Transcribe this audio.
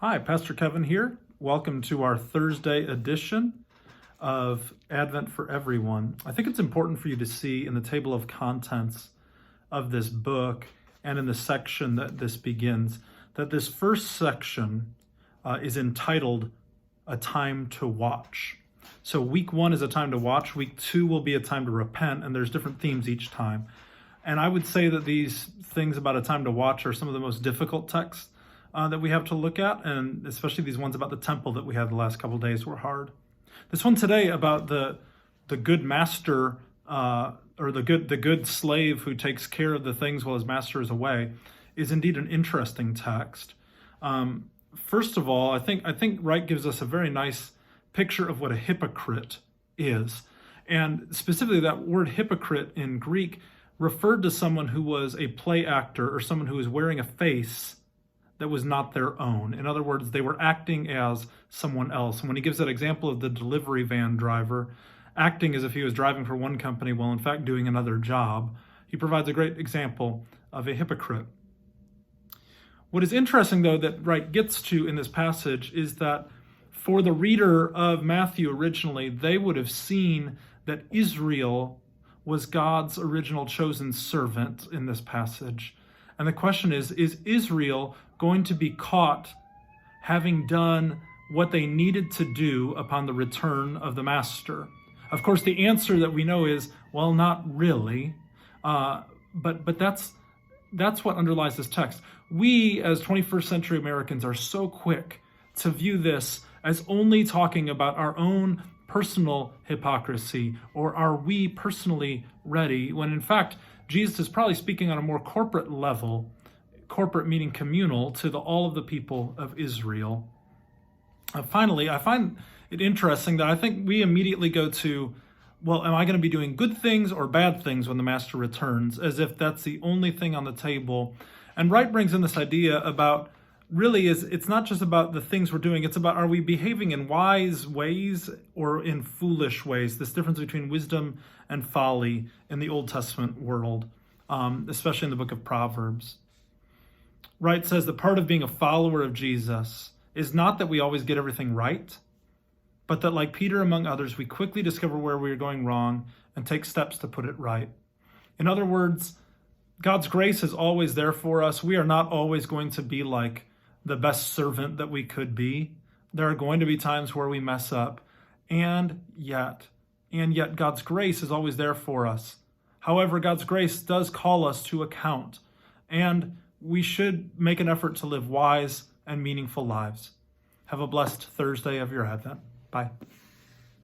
Hi, Pastor Kevin here. Welcome to our Thursday edition of Advent for Everyone. I think it's important for you to see in the table of contents of this book and in the section that this begins, that this first section is entitled A Time to Watch. So week 1 is a time to watch, week 2 will be a time to repent, and there's different themes each time. And I would say that these things about a time to watch are some of the most difficult texts that we have to look at, and especially these ones about the temple that we had the last couple of days were hard. This one today about the good master or the good slave who takes care of the things while his master is away is indeed an interesting text. First of all, I think Wright gives us a very nice picture of what a hypocrite is, and specifically that word hypocrite in Greek referred to someone who was a play actor or someone who was wearing a face that was not their own. In other words, they were acting as someone else. And when he gives that example of the delivery van driver acting as if he was driving for one company while in fact doing another job, he provides a great example of a hypocrite. What is interesting, though, that Wright gets to in this passage is that for the reader of Matthew originally, they would have seen that Israel was God's original chosen servant in this passage. And the question is Israel going to be caught having done what they needed to do upon the return of the master? Of course, the answer that we know is, well, not really. But that's what underlies this text. We, as 21st century Americans, are so quick to view this as only talking about our own personal hypocrisy, or are we personally ready, when in fact, Jesus is probably speaking on a more corporate level, corporate meaning communal, to all of the people of Israel. Finally, I find it interesting that I think we immediately go to, well, am I going to be doing good things or bad things when the master returns, as if that's the only thing on the table. And Wright brings in this idea about really it's not just about the things we're doing, it's about, are we behaving in wise ways or in foolish ways? This difference between wisdom and folly in the Old Testament world, especially in the book of Proverbs. Wright says that part of being a follower of Jesus is not that we always get everything right, but that, like Peter among others, we quickly discover where we are going wrong and take steps to put it right. In other words, God's grace is always there for us. We are not always going to be like the best servant that we could be. There are going to be times where we mess up, and yet God's grace is always there for us. However, God's grace does call us to account, and we should make an effort to live wise and meaningful lives. Have a blessed Thursday of your Advent. Bye.